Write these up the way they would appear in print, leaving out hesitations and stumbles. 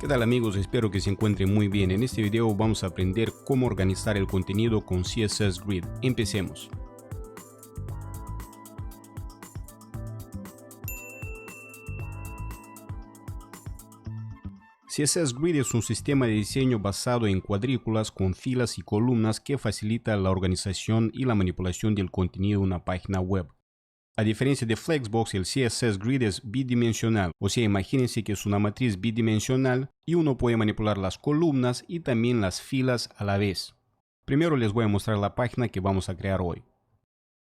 ¿Qué tal amigos? Espero que se encuentren muy bien. En este video vamos a aprender cómo organizar el contenido con CSS Grid. Empecemos. CSS Grid es un sistema de diseño basado en cuadrículas con filas y columnas que facilita la organización y la manipulación del contenido de una página web. A diferencia de Flexbox, el CSS Grid es bidimensional, o sea, imagínense que es una matriz bidimensional y uno puede manipular las columnas y también las filas a la vez. Primero les voy a mostrar la página que vamos a crear hoy.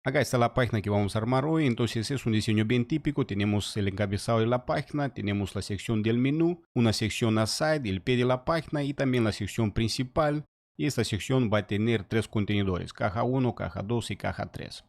Acá está la página que vamos a armar hoy, entonces es un diseño bien típico. Tenemos el encabezado de la página, tenemos la sección del menú, una sección aside, el pie de la página y también la sección principal. Y esta sección va a tener tres contenedores, caja 1, caja 2 y caja 3.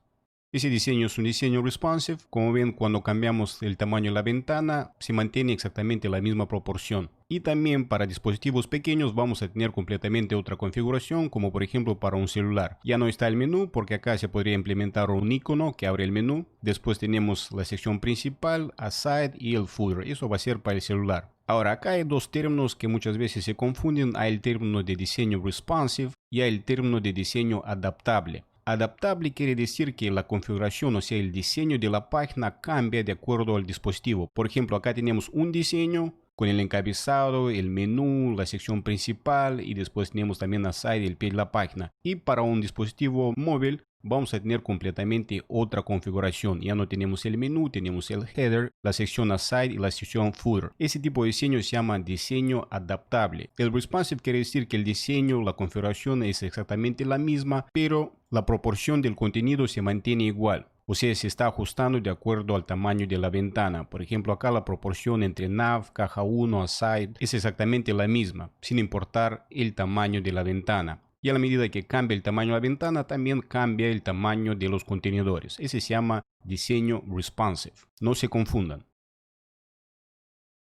Ese diseño es un diseño responsive. Como ven, cuando cambiamos el tamaño de la ventana, se mantiene exactamente la misma proporción. Y también para dispositivos pequeños vamos a tener completamente otra configuración, como por ejemplo para un celular. Ya no está el menú porque acá se podría implementar un icono que abre el menú. Después tenemos la sección principal, aside y el footer. Eso va a ser para el celular. Ahora, acá hay dos términos que muchas veces se confunden. Hay el término de diseño responsive y hay el término de diseño adaptable. Adaptable quiere decir que la configuración, o sea, el diseño de la página cambia de acuerdo al dispositivo. Por ejemplo, acá tenemos un diseño con el encabezado, el menú, la sección principal y después tenemos también aside, el pie de la página. Y para un dispositivo móvil vamos a tener completamente otra configuración. Ya no tenemos el menú, tenemos el header, la sección aside y la sección footer. Ese tipo de diseño se llama diseño adaptable. El responsive quiere decir que el diseño, la configuración es exactamente la misma, pero la proporción del contenido se mantiene igual. O sea, se está ajustando de acuerdo al tamaño de la ventana. Por ejemplo, acá la proporción entre nav, caja 1, aside es exactamente la misma, sin importar el tamaño de la ventana. Y a la medida que cambia el tamaño de la ventana, también cambia el tamaño de los contenedores. Ese se llama diseño responsive. No se confundan.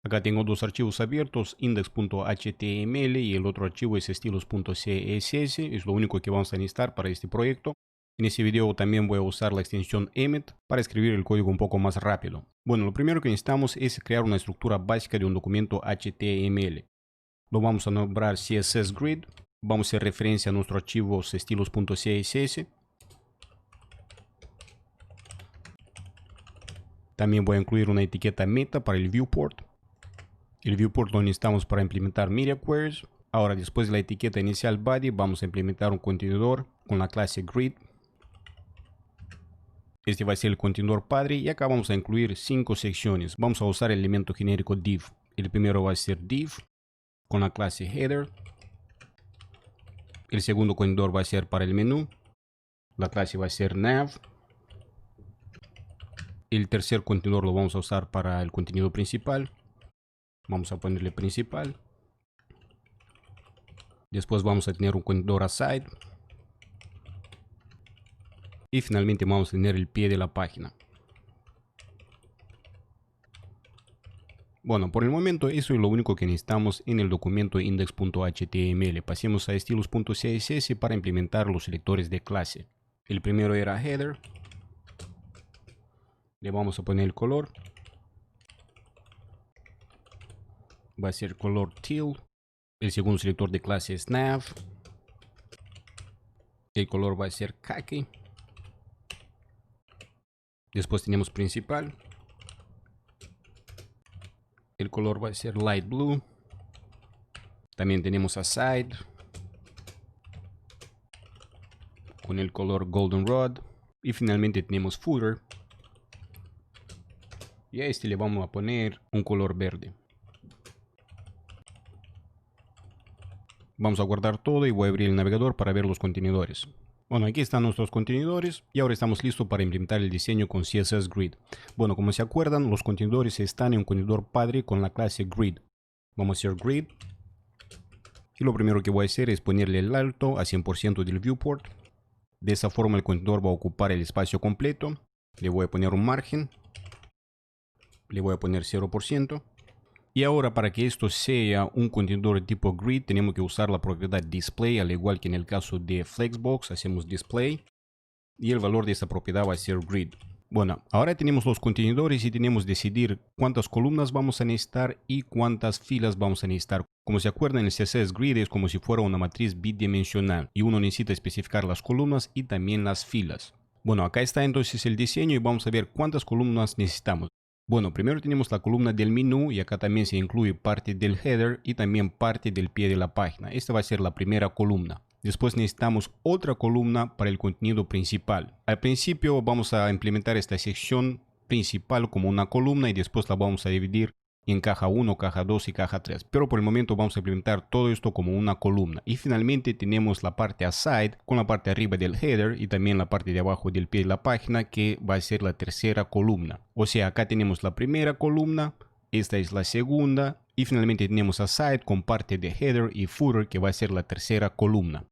Acá tengo dos archivos abiertos, index.html y el otro archivo es estilos.css. Es lo único que vamos a necesitar para este proyecto. En este video también voy a usar la extensión Emmet para escribir el código un poco más rápido. Bueno, lo primero que necesitamos es crear una estructura básica de un documento HTML. Lo vamos a nombrar CSS Grid. Vamos a hacer referencia a nuestro archivo estilos.css. También voy a incluir una etiqueta meta para el viewport. El viewport lo necesitamos para implementar media queries. Ahora, después de la etiqueta inicial body, vamos a implementar un contenedor con la clase grid. Este va a ser el contenedor padre y acá vamos a incluir 5 secciones. Vamos a usar el elemento genérico div. El primero va a ser div con la clase header. El segundo contenedor va a ser para el menú. La clase va a ser nav. El tercer contenedor lo vamos a usar para el contenido principal. Vamos a ponerle principal. Después vamos a tener un contenedor aside. Y finalmente vamos a tener el pie de la página. Bueno, por el momento eso es lo único que necesitamos en el documento index.html. Pasemos a estilos.css para implementar los selectores de clase. El primero era header. Le vamos a poner el color. Va a ser color teal. El segundo selector de clase es nav. El color va a ser khaki. Después tenemos principal. El color va a ser light blue. También tenemos aside con el color golden rod. Y finalmente tenemos footer. Y a este le vamos a poner un color verde. Vamos a guardar todo y voy a abrir el navegador para ver los contenedores. Bueno, aquí están nuestros contenedores y ahora estamos listos para implementar el diseño con CSS Grid. Bueno, como se acuerdan, los contenedores están en un contenedor padre con la clase Grid. Vamos a hacer Grid. Y lo primero que voy a hacer es ponerle el alto a 100% del viewport. De esa forma el contenedor va a ocupar el espacio completo. Le voy a poner un margen. Le voy a poner 0%. Y ahora para que esto sea un contenedor de tipo grid tenemos que usar la propiedad display, al igual que en el caso de Flexbox hacemos display y el valor de esta propiedad va a ser grid. Bueno, ahora tenemos los contenedores y tenemos que decidir cuántas columnas vamos a necesitar y cuántas filas vamos a necesitar. Como se acuerdan, el CSS Grid es como si fuera una matriz bidimensional y uno necesita especificar las columnas y también las filas. Bueno, acá está entonces el diseño y vamos a ver cuántas columnas necesitamos. Bueno, primero tenemos la columna del menú y acá también se incluye parte del header y también parte del pie de la página. Esta va a ser la primera columna. Después necesitamos otra columna para el contenido principal. Al principio vamos a implementar esta sección principal como una columna y después la vamos a dividir en caja 1, caja 2 y caja 3. Pero por el momento vamos a implementar todo esto como una columna. Y finalmente tenemos la parte aside con la parte arriba del header y también la parte de abajo del pie de la página que va a ser la tercera columna. O sea, acá tenemos la primera columna, esta es la segunda y finalmente tenemos aside con parte de header y footer que va a ser la tercera columna.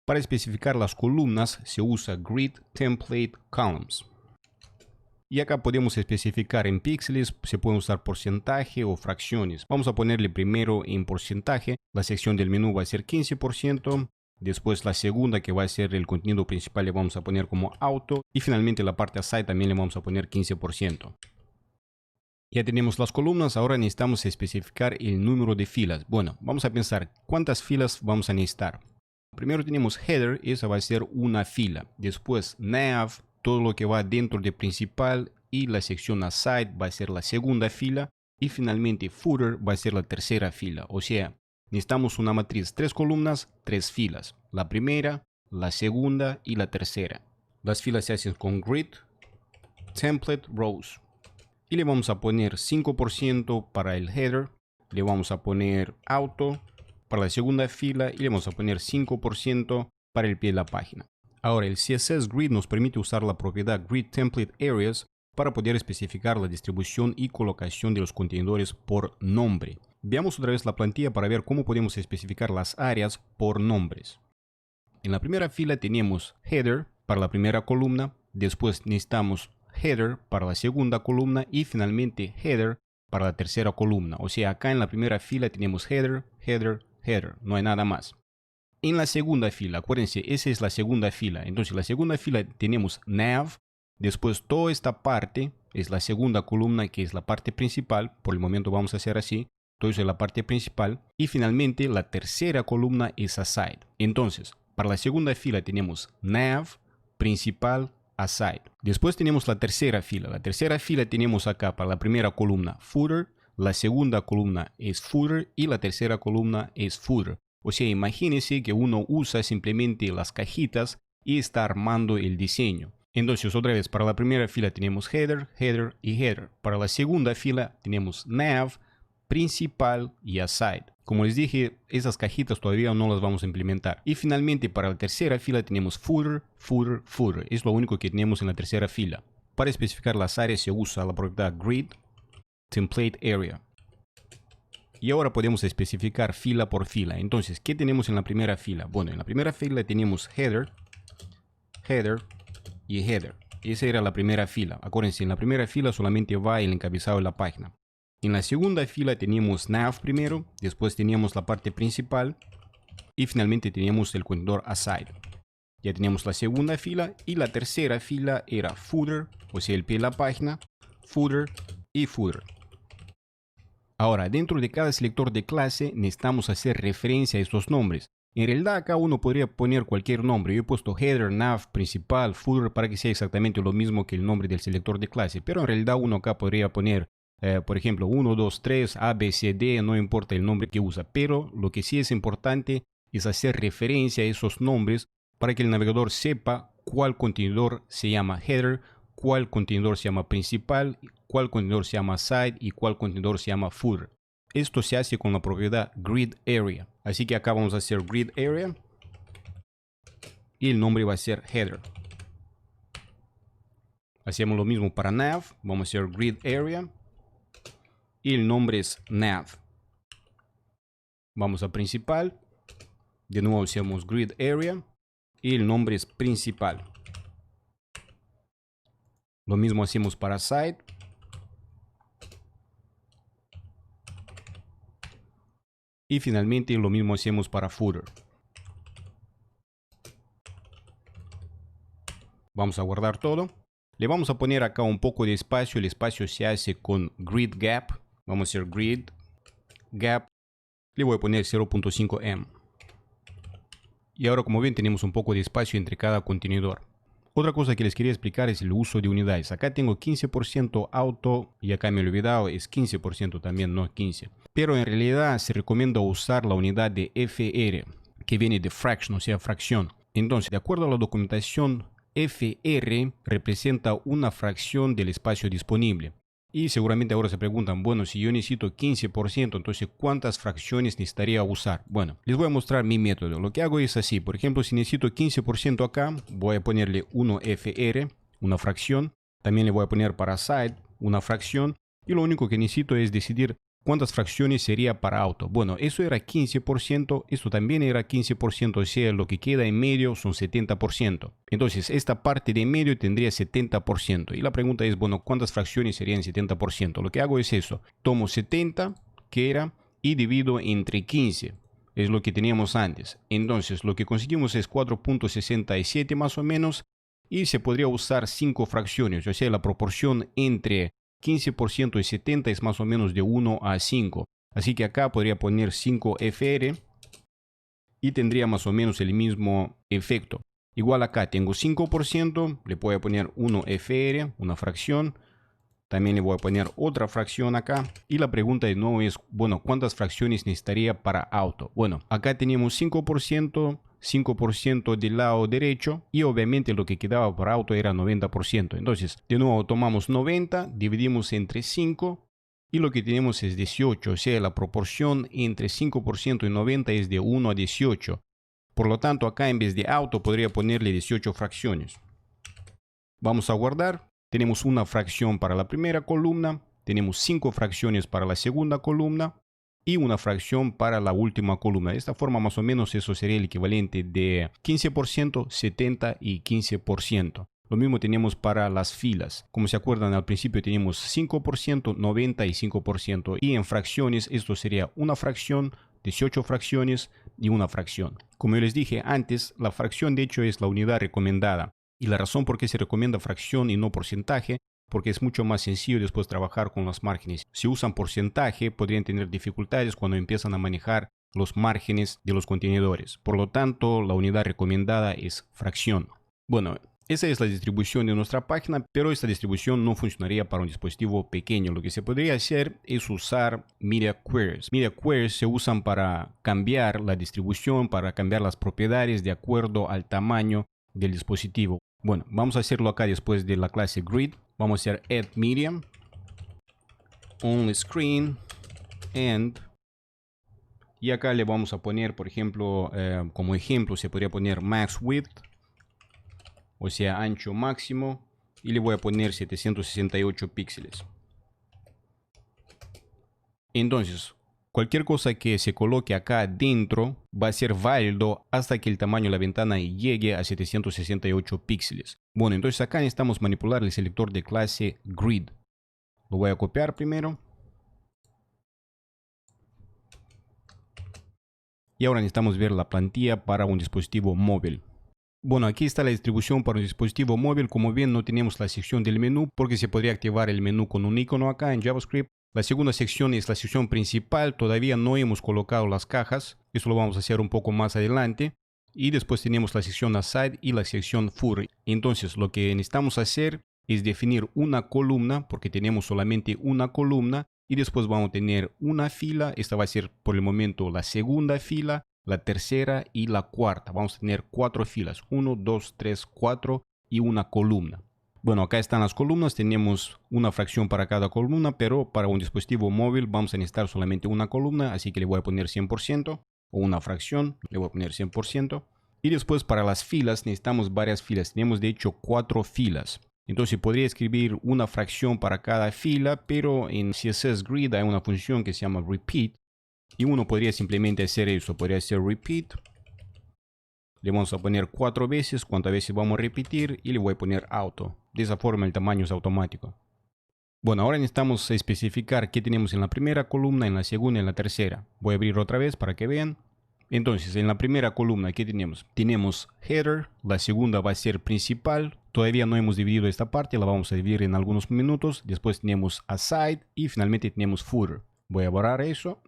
Para especificar las columnas se usa Grid Template Columns. Y acá podemos especificar en píxeles, se puede usar porcentaje o fracciones. Vamos a ponerle primero en porcentaje. La sección del menú va a ser 15%. Después la segunda, que va a ser el contenido principal, le vamos a poner como auto. Y finalmente la parte aside también le vamos a poner 15%. Ya tenemos las columnas, ahora necesitamos especificar el número de filas. Bueno, vamos a pensar cuántas filas vamos a necesitar. Primero tenemos header, esa va a ser una fila. Después nav, todo lo que va dentro de principal y la sección aside va a ser la segunda fila. Y finalmente footer va a ser la tercera fila. O sea, necesitamos una matriz, 3 columnas, 3 filas. La primera, la segunda y la tercera. Las filas se hacen con grid template rows. Y le vamos a poner 5% para el header. Le vamos a poner auto para la segunda fila y le vamos a poner 5% para el pie de la página. Ahora el CSS Grid nos permite usar la propiedad Grid Template Areas para poder especificar la distribución y colocación de los contenedores por nombre. Veamos otra vez la plantilla para ver cómo podemos especificar las áreas por nombres. En la primera fila tenemos header para la primera columna, después necesitamos header para la segunda columna y finalmente header para la tercera columna. O sea, acá en la primera fila tenemos header, header, header, no hay nada más. En la segunda fila, acuérdense, esa es la segunda fila. Entonces, la segunda fila tenemos nav, después toda esta parte es la segunda columna que es la parte principal. Por el momento vamos a hacer así. Todo eso es la parte principal. Y finalmente la tercera columna es aside. Entonces, para la segunda fila tenemos nav, principal, aside. Después tenemos la tercera fila. La tercera fila tenemos acá para la primera columna footer, la segunda columna es footer y la tercera columna es footer. O sea, imagínense que uno usa simplemente las cajitas y está armando el diseño. Entonces, otra vez, para la primera fila tenemos header, header y header. Para la segunda fila tenemos nav, principal y aside. Como les dije, esas cajitas todavía no las vamos a implementar. Y finalmente para la tercera fila tenemos footer, footer, footer. Es lo único que tenemos en la tercera fila. Para especificar las áreas se usa la propiedad Grid Template Area. Y ahora podemos especificar fila por fila. Entonces, ¿qué tenemos en la primera fila? Bueno, en la primera fila tenemos header, header y header. Esa era la primera fila. Acuérdense, en la primera fila solamente va el encabezado de la página. En la segunda fila teníamos nav primero, después teníamos la parte principal y finalmente teníamos el contenedor aside. Ya teníamos la segunda fila y la tercera fila era footer, o sea, el pie de la página, footer y footer. Ahora, dentro de cada selector de clase necesitamos hacer referencia a estos nombres. En realidad acá uno podría poner cualquier nombre. Yo he puesto header, nav, principal, footer para que sea exactamente lo mismo que el nombre del selector de clase. Pero en realidad uno acá podría poner por ejemplo, 1, 2, 3, A, B, C, D, no importa el nombre que usa, pero lo que sí es importante es hacer referencia a esos nombres para que el navegador sepa cuál contenedor se llama header, cuál contenedor se llama principal, cuál contenedor se llama side y cuál contenedor se llama footer. Esto se hace con la propiedad grid area. Así que acá vamos a hacer grid area y el nombre va a ser header. Hacemos lo mismo para nav, vamos a hacer grid area. Y el nombre es nav. Vamos a principal. De nuevo hacemos grid area. Y el nombre es principal. Lo mismo hacemos para side. Y finalmente lo mismo hacemos para footer. Vamos a guardar todo. Le vamos a poner acá un poco de espacio. El espacio se hace con grid gap. Vamos a hacer grid gap. Le voy a poner 0.5 em. Y ahora, como ven, tenemos un poco de espacio entre cada contenedor. Otra cosa que les quería explicar es el uso de unidades. Acá tengo 15% auto y acá me lo he olvidado, es 15% también, no 15. Pero en realidad se recomienda usar la unidad de FR, que viene de fraction, o sea, fracción. Entonces, de acuerdo a la documentación, FR representa una fracción del espacio disponible. Y seguramente ahora se preguntan, bueno, si yo necesito 15%, entonces ¿cuántas fracciones necesitaría usar? Bueno, les voy a mostrar mi método. Lo que hago es así. Por ejemplo, si necesito 15% acá, voy a ponerle 1FR, una fracción. También le voy a poner para side, una fracción. Y lo único que necesito es decidir cuántas fracciones sería para auto. Bueno, eso era 15%, esto también era 15%, o sea, lo que queda en medio son 70%. Entonces, esta parte de en medio tendría 70%. Y la pregunta es, bueno, ¿cuántas fracciones serían 70%? Lo que hago es eso, tomo 70, que era, y divido entre 15. Es lo que teníamos antes. Entonces, lo que conseguimos es 4.67 más o menos, y se podría usar 5 fracciones, o sea, la proporción entre 15% y 70 es más o menos de 1 a 5. Así que acá podría poner 5FR y tendría más o menos el mismo efecto. Igual acá tengo 5%, le voy a poner 1FR, una fracción. También le voy a poner otra fracción acá. Y la pregunta de nuevo es, bueno, ¿cuántas fracciones necesitaría para auto? Bueno, acá tenemos 5%. 5% del lado derecho y obviamente lo que quedaba para auto era 90%. Entonces, de nuevo tomamos 90, dividimos entre 5 y lo que tenemos es 18. O sea, la proporción entre 5% y 90 es de 1 a 18. Por lo tanto, acá en vez de auto podría ponerle 18 fracciones. Vamos a guardar. Tenemos una fracción para la primera columna, tenemos 5 fracciones para la segunda columna y una fracción para la última columna. De esta forma, más o menos, eso sería el equivalente de 15%, 70% y 15%. Lo mismo tenemos para las filas. Como se acuerdan, al principio teníamos 5%, 90% y 5%. Y en fracciones, esto sería una fracción, 18 fracciones y una fracción. Como yo les dije antes, la fracción de hecho es la unidad recomendada. Y la razón por qué se recomienda fracción y no porcentaje, porque es mucho más sencillo después trabajar con los márgenes. Si usan porcentaje, podrían tener dificultades cuando empiezan a manejar los márgenes de los contenedores. Por lo tanto, la unidad recomendada es fracción. Bueno, esa es la distribución de nuestra página, pero esta distribución no funcionaría para un dispositivo pequeño. Lo que se podría hacer es usar Media Queries. Media Queries se usan para cambiar la distribución, para cambiar las propiedades de acuerdo al tamaño del dispositivo. Bueno, vamos a hacerlo acá después de la clase Grid. Vamos a hacer Add Medium, Only Screen, End. Y acá le vamos a poner, por ejemplo, como ejemplo, se podría poner Max Width, o sea, ancho máximo. Y le voy a poner 768 píxeles. Entonces, cualquier cosa que se coloque acá dentro va a ser válido hasta que el tamaño de la ventana llegue a 768 píxeles. Bueno, entonces acá necesitamos manipular el selector de clase Grid. Lo voy a copiar primero. Y ahora necesitamos ver la plantilla para un dispositivo móvil. Bueno, aquí está la distribución para un dispositivo móvil. Como ven, no tenemos la sección del menú porque se podría activar el menú con un icono acá en JavaScript. La segunda sección es la sección principal. Todavía no hemos colocado las cajas. Eso lo vamos a hacer un poco más adelante. Y después tenemos la sección Aside y la sección Furry. Entonces, lo que necesitamos hacer es definir una columna, porque tenemos solamente una columna. Y después vamos a tener una fila. Esta va a ser por el momento la segunda fila, la tercera y la cuarta. Vamos a tener 4 filas. 1, 2, 3, 4 y una columna. Bueno, acá están las columnas. Tenemos una fracción para cada columna, pero para un dispositivo móvil vamos a necesitar solamente una columna. Así que le voy a poner 100%. O una fracción, le voy a poner 100%. Y después para las filas necesitamos varias filas. Tenemos de hecho 4 filas. Entonces podría escribir una fracción para cada fila, pero en CSS Grid hay una función que se llama repeat. Y uno podría simplemente hacer eso. Podría hacer repeat. Le vamos a poner 4 veces, cuántas veces vamos a repetir, y le voy a poner auto. De esa forma el tamaño es automático. Bueno, ahora necesitamos especificar qué tenemos en la primera columna, en la segunda y en la tercera. Voy a abrir otra vez para que vean. Entonces, en la primera columna, ¿qué tenemos? Tenemos header, la segunda va a ser principal. Todavía no hemos dividido esta parte, la vamos a dividir en algunos minutos. Después tenemos aside y finalmente tenemos footer. Voy a borrar eso.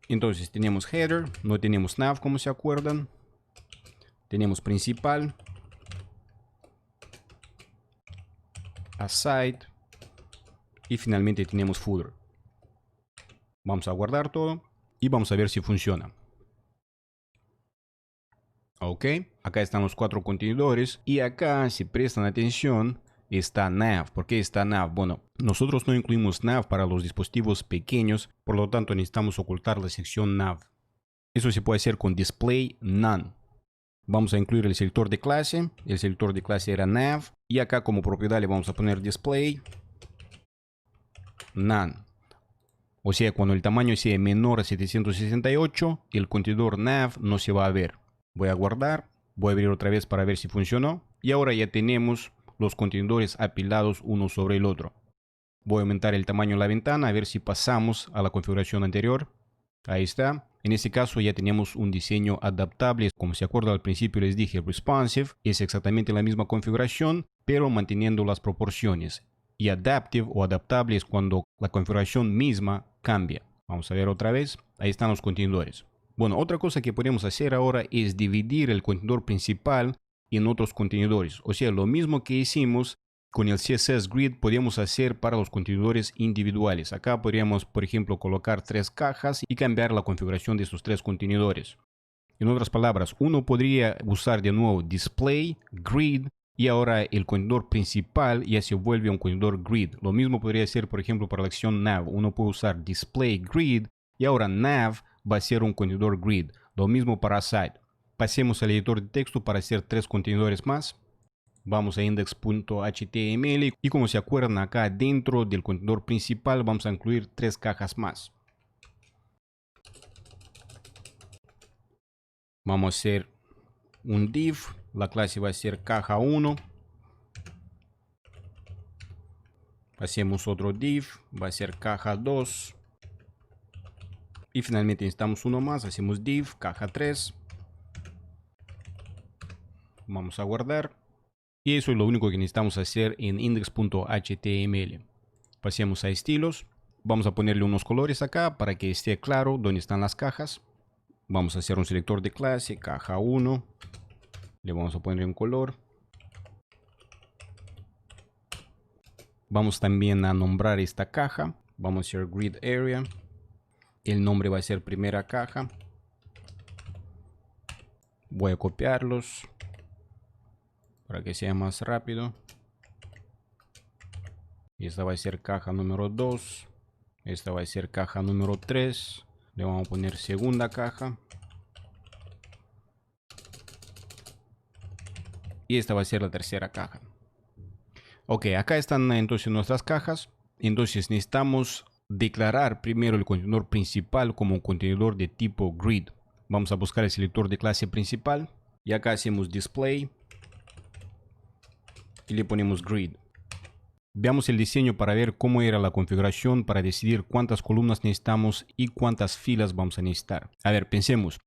Entonces tenemos header, no tenemos nav como se acuerdan. Tenemos principal, aside y finalmente tenemos footer. Vamos a guardar todo y vamos a ver si funciona. Ok, acá están los 4 contenedores y acá, si prestan atención, está nav. ¿Por qué está nav? Bueno, nosotros no incluimos nav para los dispositivos pequeños, por lo tanto necesitamos ocultar la sección nav. Eso se puede hacer con display none. Vamos a incluir el selector de clase. El selector de clase era nav y acá como propiedad le vamos a poner display none. O sea, cuando el tamaño sea menor a 768, el contenedor nav no se va a ver. Voy a guardar, voy a abrir otra vez para ver si funcionó. Y ahora ya tenemos los contenedores apilados uno sobre el otro. Voy a aumentar el tamaño de la ventana a ver si pasamos a la configuración anterior. Ahí está. En este caso ya tenemos un diseño adaptable. Como se acuerda al principio les dije responsive. Es exactamente la misma configuración, pero manteniendo las proporciones. Y adaptive o adaptable es cuando la configuración misma cambia. Vamos a ver otra vez. Ahí están los contenedores. Bueno, otra cosa que podemos hacer ahora es dividir el contenedor principal en otros contenedores. O sea, lo mismo que hicimos con el CSS Grid podríamos hacer para los contenedores individuales. Acá podríamos, por ejemplo, colocar 3 cajas y cambiar la configuración de esos 3 contenedores. En otras palabras, uno podría usar de nuevo display, grid, y ahora el contenedor principal ya se vuelve un contenedor grid. Lo mismo podría ser, por ejemplo, para la acción nav. Uno puede usar display, grid, y ahora nav va a ser un contenedor grid. Lo mismo para aside. Pasemos al editor de texto para hacer 3 contenedores más. Vamos a index.html y como se acuerdan acá dentro del contenedor principal vamos a incluir 3 cajas más. Vamos a hacer un div, la clase va a ser caja 1. Hacemos otro div, va a ser caja 2. Y finalmente necesitamos uno más, hacemos div, caja 3. Vamos a guardar. Y eso es lo único que necesitamos hacer en index.html. Pasemos a estilos. Vamos a ponerle unos colores acá para que esté claro dónde están las cajas. Vamos a hacer un selector de clase, caja 1. Le vamos a poner un color. Vamos también a nombrar esta caja. Vamos a hacer grid area. El nombre va a ser primera caja. Voy a copiarlos para que sea más rápido. Y esta va a ser caja número 2. Esta va a ser caja número 3. Le vamos a poner segunda caja. Y esta va a ser la tercera caja. Ok, acá están entonces nuestras cajas. Entonces necesitamos declarar primero el contenedor principal como un contenedor de tipo grid. Vamos a buscar el selector de clase principal. Y acá hacemos display. Y le ponemos grid. Veamos el diseño para ver cómo era la configuración para decidir cuántas columnas necesitamos y cuántas filas vamos a necesitar. A ver, pensemos.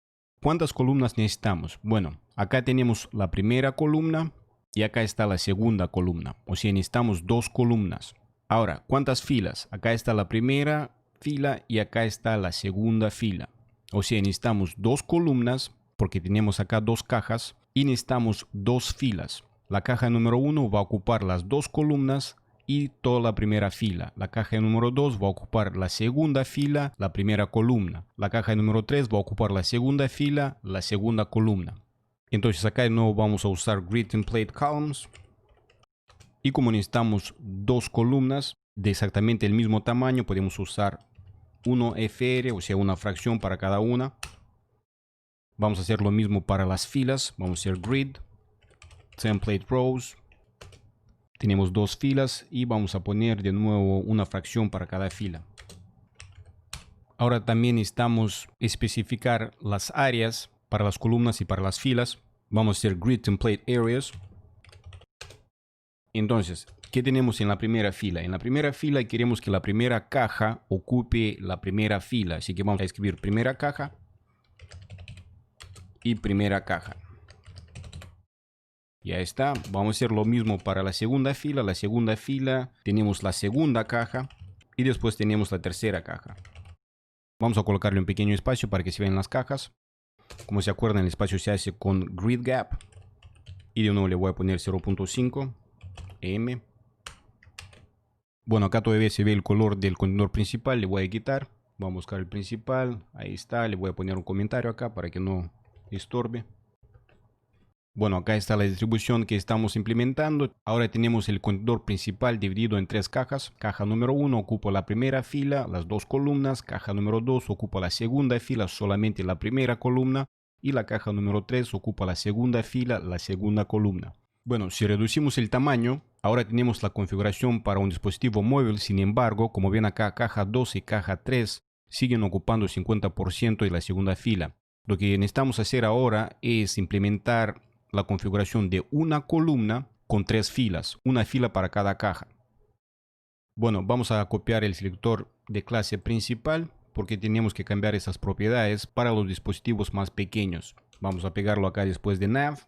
¿Cuántas columnas necesitamos? Bueno, acá tenemos la primera columna y acá está la segunda columna. O sea, necesitamos 2 columnas. Ahora, ¿cuántas filas? Acá está la primera fila y acá está la segunda fila. O sea, necesitamos 2 columnas porque tenemos acá 2 cajas y necesitamos 2 filas. La caja número 1 va a ocupar las 2 columnas y toda la primera fila. La caja número 2 va a ocupar la segunda fila, la primera columna. La caja número 3 va a ocupar la segunda fila, la segunda columna. Entonces acá de nuevo vamos a usar grid template columns. Y como necesitamos 2 columnas de exactamente el mismo tamaño, podemos usar 1 FR, o sea, una fracción para cada una. Vamos a hacer lo mismo para las filas. Vamos a hacer grid template rows. Tenemos 2 filas y vamos a poner de nuevo una fracción para cada fila. Ahora también necesitamos especificar las áreas para las columnas y para las filas. Vamos a hacer grid template areas. Entonces, ¿qué tenemos en la primera fila? En la primera fila queremos que la primera caja ocupe la primera fila. Así que vamos a escribir primera caja. y primera caja. Ya está. Vamos a hacer lo mismo para la segunda fila. La segunda fila tenemos la segunda caja y después tenemos la tercera caja. Vamos a colocarle un pequeño espacio para que se vean las cajas. Como se acuerdan, el espacio se hace con grid gap. Y de nuevo le voy a poner 0.5 M. Bueno, acá todavía se ve el color del contenedor principal. Le voy a quitar. Vamos a buscar el principal. Ahí está. Le voy a poner un comentario acá para que no estorbe. Bueno, acá está la distribución que estamos implementando. Ahora tenemos el contenedor principal dividido en tres cajas. Caja número 1 ocupa la primera fila, las dos columnas. Caja número 2 ocupa la segunda fila, solamente la primera columna. Y la caja número 3 ocupa la segunda fila, la segunda columna. Bueno, si reducimos el tamaño, ahora tenemos la configuración para un dispositivo móvil. Sin embargo, como ven acá, caja 2 y caja 3 siguen ocupando 50% de la segunda fila. Lo que necesitamos hacer ahora es implementar la configuración de una columna con tres filas, una fila para cada caja. Bueno, vamos a copiar el selector de clase principal porque tenemos que cambiar esas propiedades para los dispositivos más pequeños. Vamos a pegarlo acá después de nav.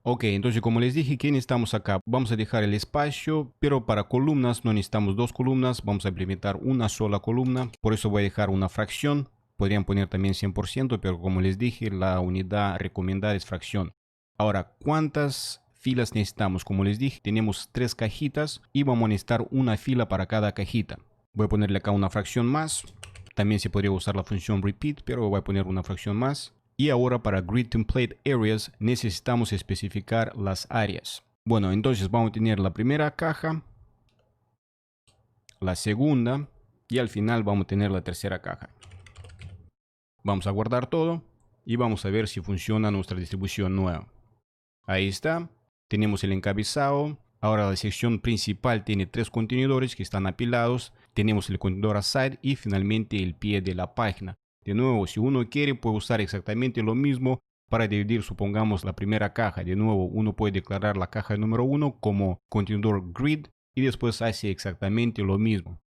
Ok, entonces como les dije, ¿qué necesitamos acá? Vamos a dejar el espacio, pero para columnas no necesitamos dos columnas, vamos a implementar una sola columna. Por eso voy a dejar una fracción. Podrían poner también 100%, pero como les dije, la unidad recomendada es fracción. Ahora, ¿cuántas filas necesitamos? Como les dije, tenemos tres cajitas y vamos a necesitar una fila para cada cajita. Voy a ponerle acá una fracción más. También se podría usar la función repeat, pero voy a poner una fracción más. Y ahora para Grid Template Areas necesitamos especificar las áreas. Bueno, entonces vamos a tener la primera caja, la segunda y al final vamos a tener la tercera caja. Vamos a guardar todo y vamos a ver si funciona nuestra distribución nueva. Ahí está, tenemos el encabezado. Ahora la sección principal tiene tres contenedores que están apilados. Tenemos el contenedor aside y finalmente el pie de la página. De nuevo, si uno quiere, puede usar exactamente lo mismo para dividir, supongamos, la primera caja. De nuevo, uno puede declarar la caja número 1 como contenedor grid y después hace exactamente lo mismo.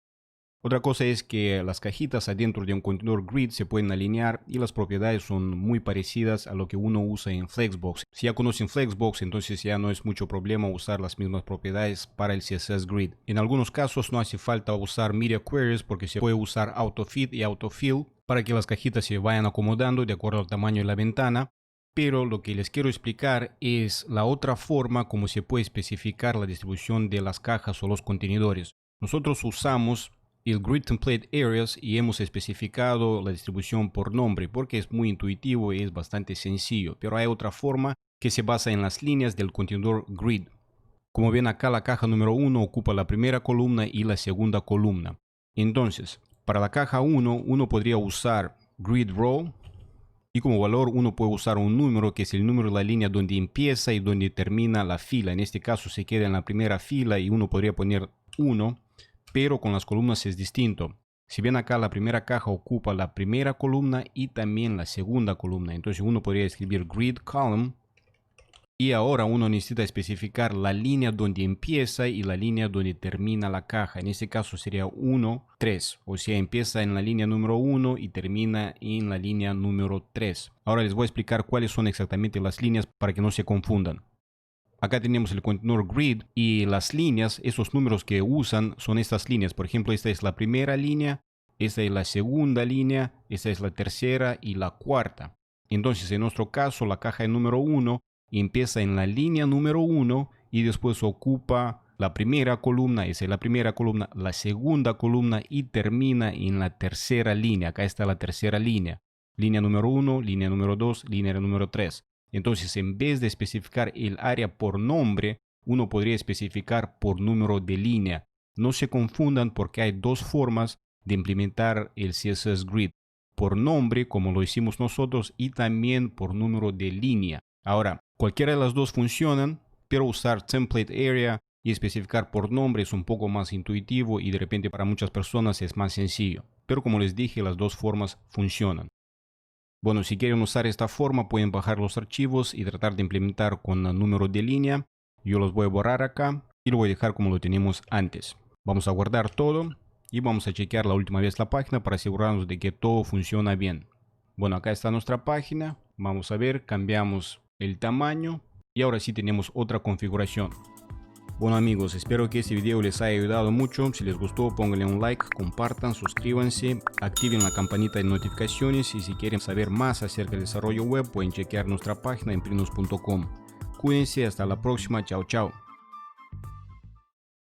Otra cosa es que las cajitas adentro de un contenedor grid se pueden alinear y las propiedades son muy parecidas a lo que uno usa en Flexbox. Si ya conocen Flexbox, entonces ya no es mucho problema usar las mismas propiedades para el CSS Grid. En algunos casos no hace falta usar Media Queries porque se puede usar AutoFit y AutoFill para que las cajitas se vayan acomodando de acuerdo al tamaño de la ventana. Pero lo que les quiero explicar es la otra forma como se puede especificar la distribución de las cajas o los contenedores. Nosotros usamos el Grid Template Areas y hemos especificado la distribución por nombre porque es muy intuitivo y es bastante sencillo, pero hay otra forma que se basa en las líneas del contenedor grid. Como ven acá, la caja número 1 ocupa la primera columna y la segunda columna. Entonces, para la caja 1, uno podría usar grid row y como valor uno puede usar un número que es el número de la línea donde empieza y donde termina la fila. En este caso se queda en la primera fila y uno podría poner 1. Pero con las columnas es distinto. Si ven acá, la primera caja ocupa la primera columna y también la segunda columna. Entonces uno podría escribir grid column. Y ahora uno necesita especificar la línea donde empieza y la línea donde termina la caja. En este caso sería 1, 3. O sea, empieza en la línea número 1 y termina en la línea número 3. Ahora les voy a explicar cuáles son exactamente las líneas para que no se confundan. Acá tenemos el contenedor grid y las líneas, esos números que usan son estas líneas. Por ejemplo, esta es la primera línea, esta es la segunda línea, esta es la tercera y la cuarta. Entonces, en nuestro caso, la caja número 1 empieza en la línea número 1 y después ocupa la primera columna, esa es la primera columna, la segunda columna y termina en la tercera línea. Acá está la tercera línea. Línea número 1, línea número 2, línea número 3. Entonces, en vez de especificar el área por nombre, uno podría especificar por número de línea. No se confundan porque hay dos formas de implementar el CSS Grid. Por nombre, como lo hicimos nosotros, y también por número de línea. Ahora, cualquiera de las dos funcionan, pero usar Template Area y especificar por nombre es un poco más intuitivo y de repente para muchas personas es más sencillo. Pero como les dije, las dos formas funcionan. Bueno, si quieren usar esta forma, pueden bajar los archivos y tratar de implementar con el número de línea. Yo los voy a borrar acá y lo voy a dejar como lo teníamos antes. Vamos a guardar todo y vamos a chequear la última vez la página para asegurarnos de que todo funciona bien. Bueno, acá está nuestra página Vamos a ver, cambiamos el tamaño y ahora sí tenemos otra configuración. Bueno amigos, espero que este video les haya ayudado mucho. Si les gustó, pónganle un like, compartan, suscríbanse, activen la campanita de notificaciones y si quieren saber más acerca del desarrollo web pueden chequear nuestra página en prinos.com. Cuídense, hasta la próxima, chao chao.